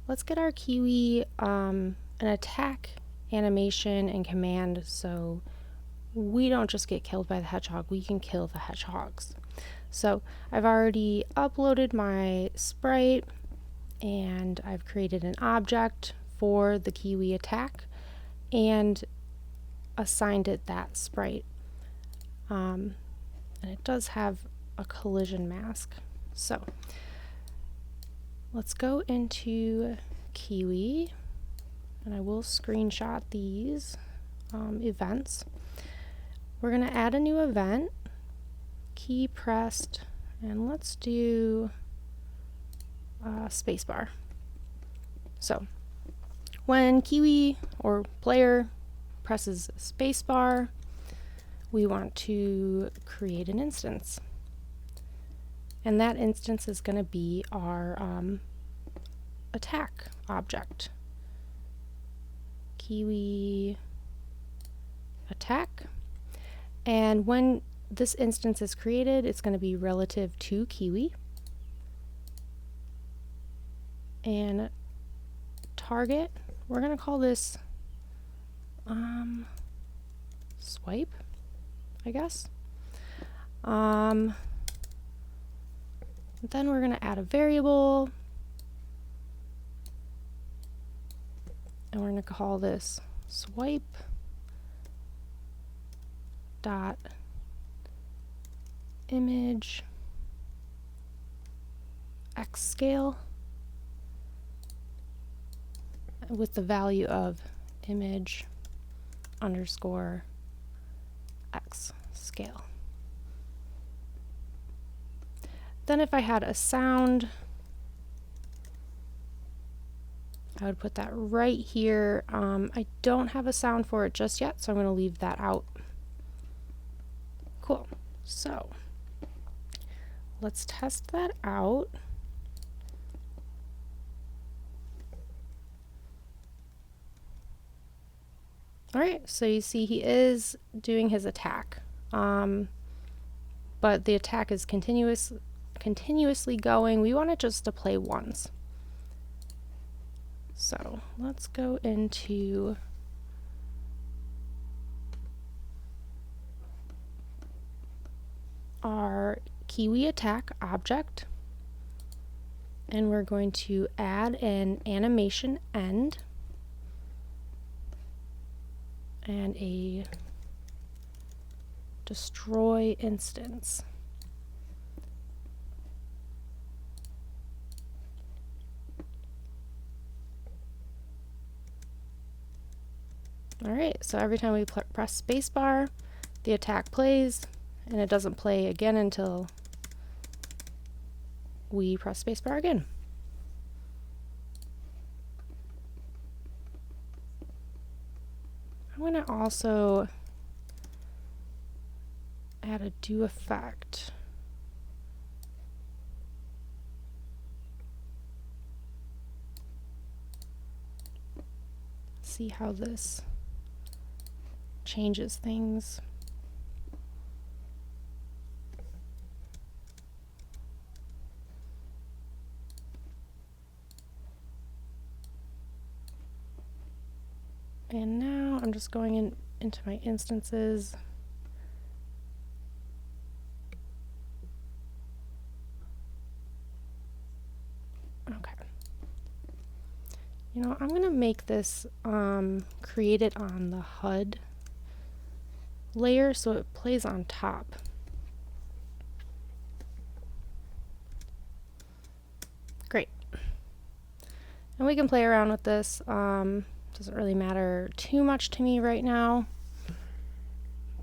let's get our Kiwi an attack animation and command so we don't just get killed by the hedgehog, we can kill the hedgehogs. So I've already uploaded my sprite and I've created an object for the Kiwi attack and assigned it that sprite. And it does have a collision mask. So let's go into Kiwi, and I will screenshot these events. We're going to add a new event, key pressed, and let's do spacebar. So when Kiwi or player presses spacebar, we want to create an instance. And that instance is going to be our attack object. Kiwi attack. And when this instance is created, it's going to be relative to Kiwi. And target, we're going to call this swipe, I guess. Then we're going to add a variable, and we're going to call this swipe dot image x scale with the value of image underscore x scale. Then if I had a sound, I would put that right here. I don't have a sound for it just yet, so I'm going to leave that out. Cool. So let's test that out. All right, so you see he is doing his attack, but the attack is continuously going. We want it just to play once. So let's go into our Kiwi attack object, and we're going to add an animation end and a destroy instance. Alright, so every time we press spacebar, the attack plays, and it doesn't play again until we press spacebar again. I'm going to also add a do effect. See how this changes things. And now I'm just going into my instances. Okay. You know, I'm going to make this create it on the HUD layer so it plays on top. Great. And we can play around with this. Doesn't really matter too much to me right now.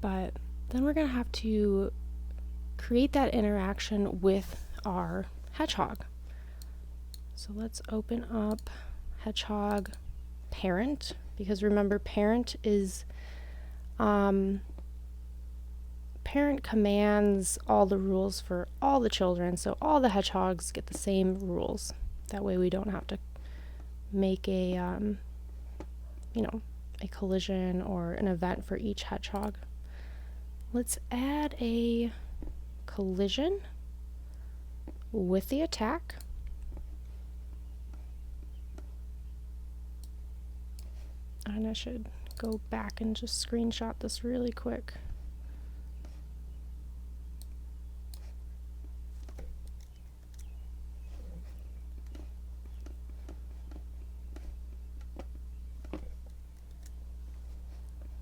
But then we're going to have to create that interaction with our hedgehog. So let's open up hedgehog parent, because remember parent is parent commands all the rules for all the children, so all the hedgehogs get the same rules. That way we don't have to make a a collision or an event for each hedgehog. Let's add a collision with the attack. And I should go back and just screenshot this really quick.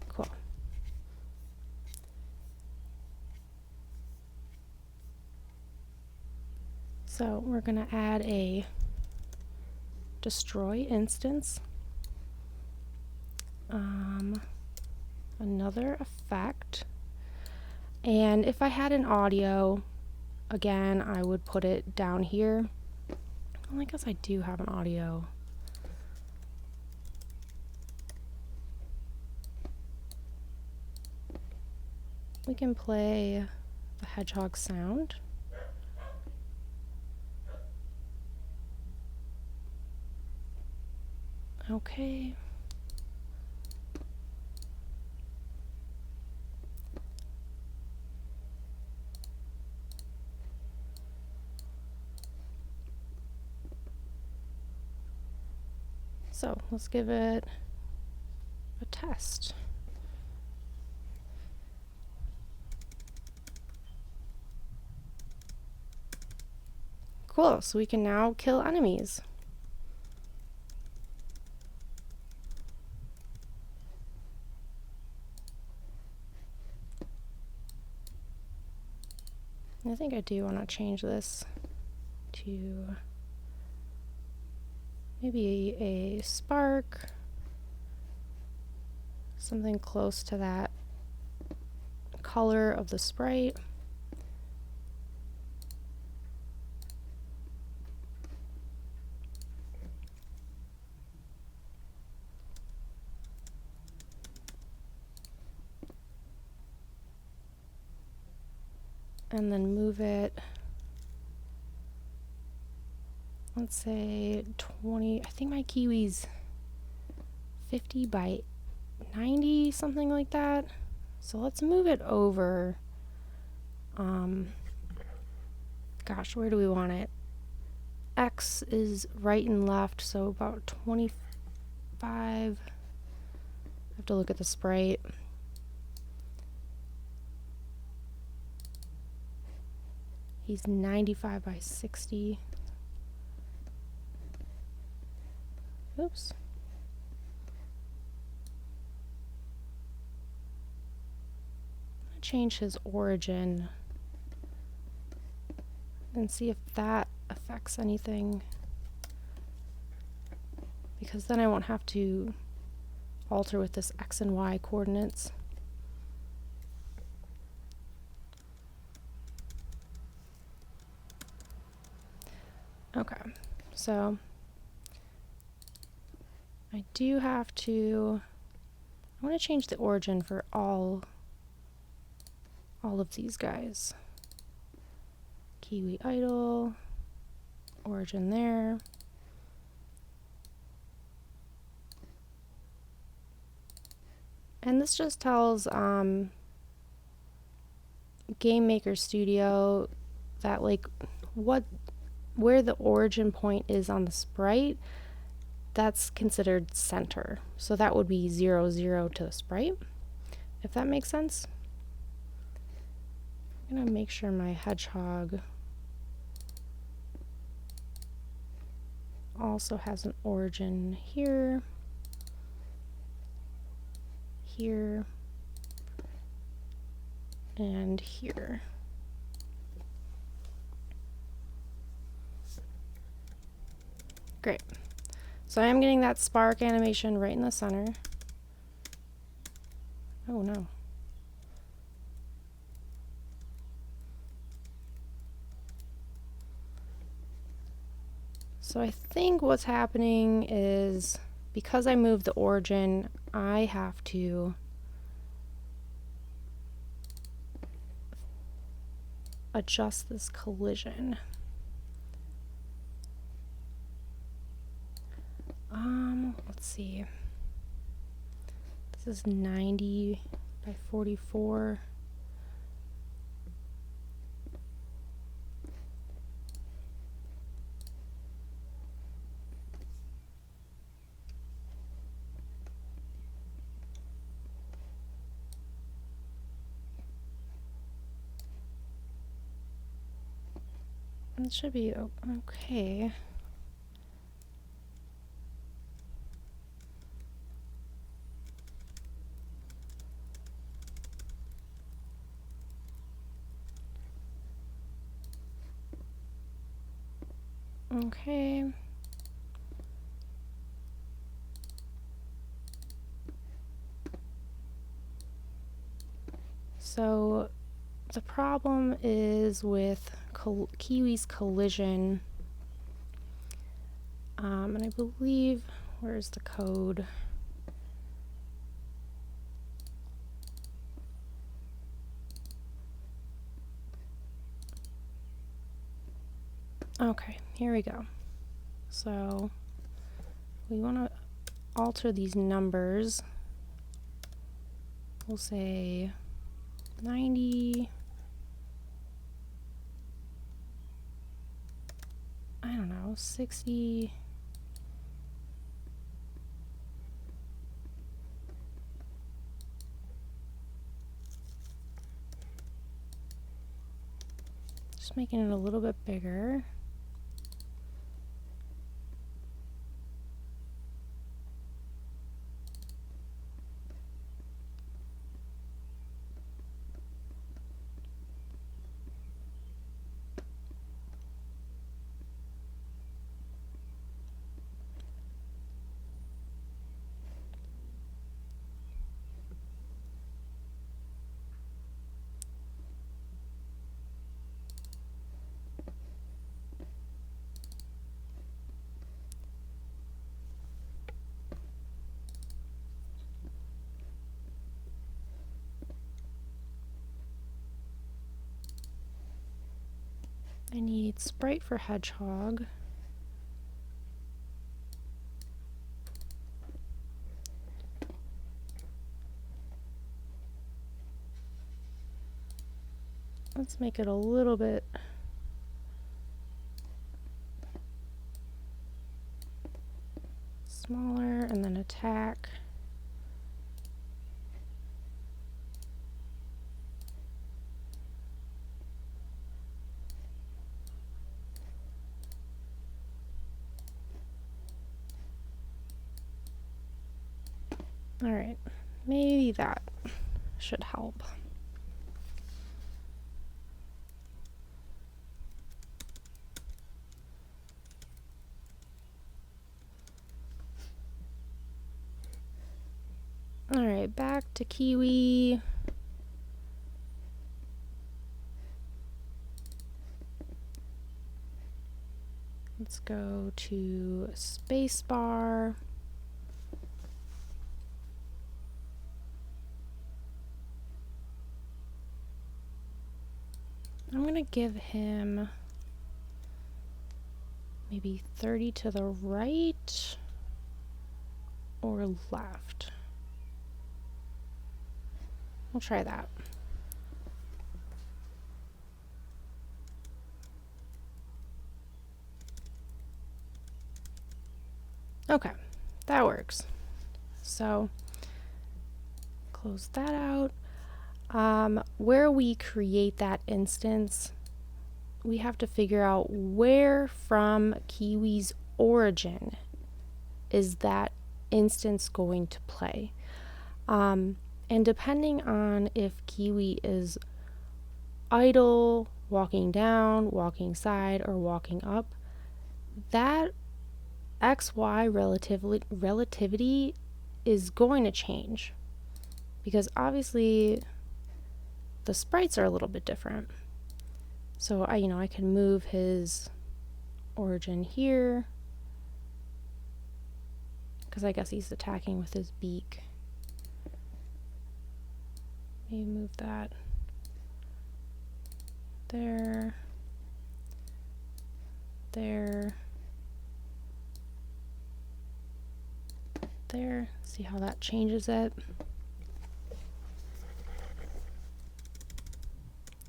Cool. So we're going to add a destroy instance. Another effect. And if I had an audio, again, I would put it down here. Well, I guess I do have an audio. We can play the hedgehog sound. Okay. So let's give it a test. Cool, so we can now kill enemies. I think I do want to change this to maybe a spark, something close to that color of the sprite. And then move it, let's say 20, I think my kiwi's 50 by 90, something like that. So let's move it over. Gosh, where do we want it? X is right and left, so about 25. I have to look at the sprite. He's 95 by 60. Oops. I'm going to change his origin and see if that affects anything, because then I won't have to alter with this X and Y coordinates. Okay, so I do have to, I want to change the origin for all of these guys. Kiwi idle, origin there. And this just tells Game Maker Studio that like where the origin point is on the sprite, that's considered center. So that would be 0, 0 to the sprite, if that makes sense. I'm gonna make sure my hedgehog also has an origin here, here, and here. Great. So I am getting that spark animation right in the center. Oh no. So I think what's happening is, because I moved the origin, I have to adjust this collision. Let's see. This is 90 by 44. It should be okay. Okay. So the problem is with Kiwi's collision. And I believe, where's the code? Okay, here we go. So we want to alter these numbers. We'll say 90. I don't know, 60. Just making it a little bit bigger. I need sprite for hedgehog. Let's make it a little bit smaller, and then attack. All right, maybe that should help. All right, back to Kiwi. Let's go to spacebar. I'm going to give him maybe 30 to the right or left. We'll try that. Okay, that works. So close that out. Where we create that instance, we have to figure out where from Kiwi's origin is that instance going to play. And depending on if Kiwi is idle, walking down, walking side, or walking up, that XY relativity is going to change, because obviously the sprites are a little bit different. So I can move his origin here, because I guess he's attacking with his beak. Maybe move that there, there, there. See how that changes it.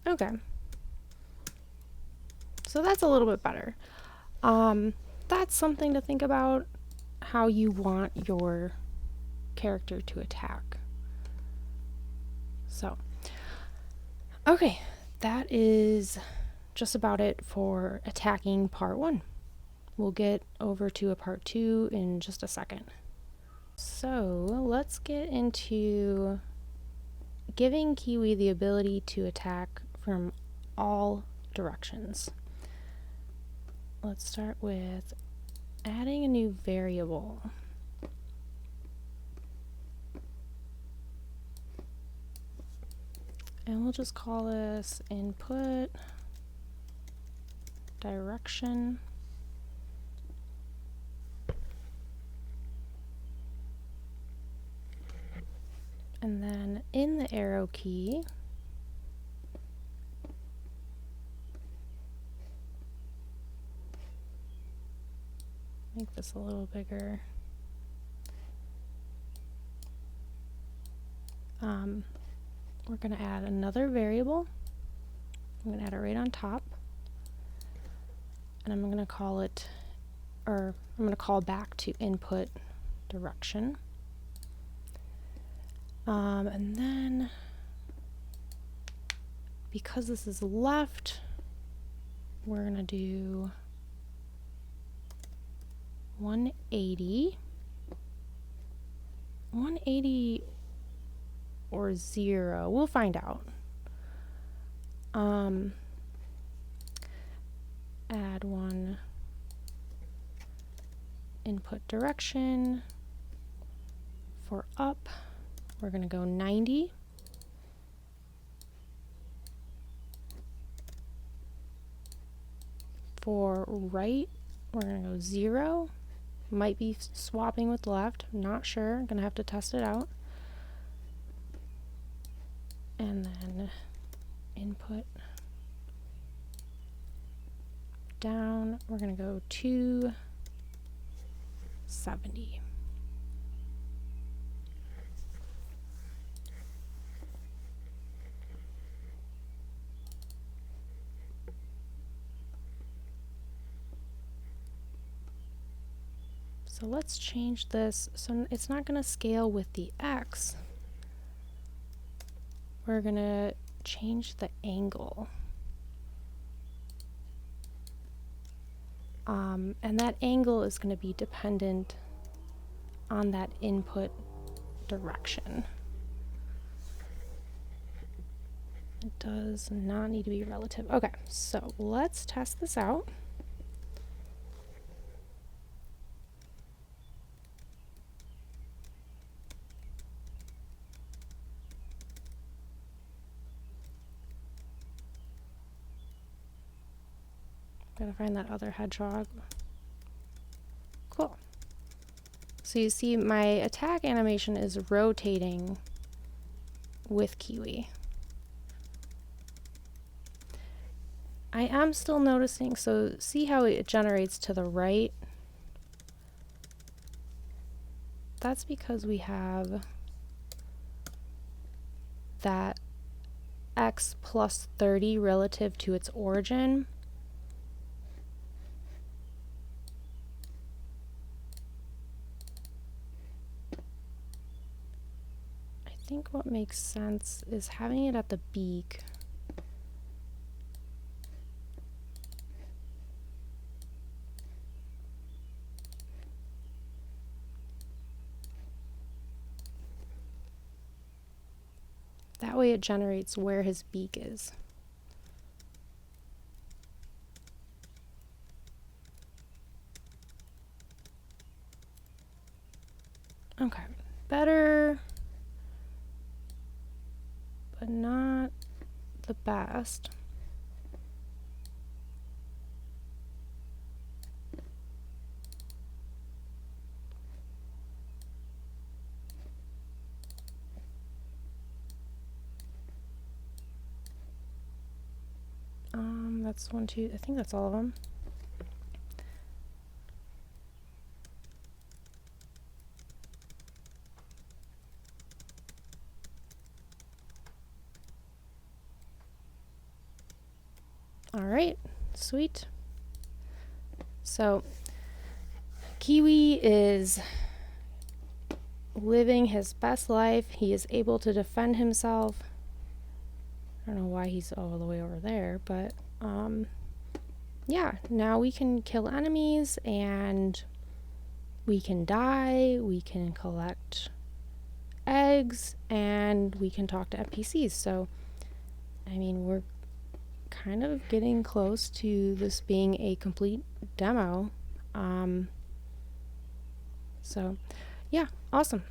Okay. So that's a little bit better. That's something to think about, how you want your character to attack. So, okay, that is just about it for attacking part 1. We'll get over to a part 2 in just a second. So let's get into giving Kiwi the ability to attack from all directions. Let's start with adding a new variable. And we'll just call this input direction. And then in the arrow key, make this a little bigger. We're going to add another variable. I'm going to add it right on top. And I'm going to call it, or I'm going to call back to input direction. And then, because this is left, we're going to do 180. 180 or 0. We'll find out. Add one input direction. For up, we're going to go 90. For right, we're going to go 0. Might be swapping with left. Not sure. Going to have to test it out. And then input down, we're going to go 270. So let's change this so it's not going to scale with the X. We're going to change the angle. And that angle is going to be dependent on that input direction. It does not need to be relative. Okay, so let's test this out. Gotta find that other hedgehog. Cool. So you see my attack animation is rotating with Kiwi. I am still noticing, so see how it generates to the right? That's because we have that x plus 30 relative to its origin. I think what makes sense is having it at the beak. That way it generates where his beak is. Okay, better, but not the best. That's 1, 2, I think that's all of them. All right, sweet. So Kiwi is living his best life. He is able to defend himself. I don't know why he's all the way over there, but yeah, now we can kill enemies and we can die, we can collect eggs, and we can talk to NPCs. So, I mean, we're kind of getting close to this being a complete demo. So, yeah, awesome.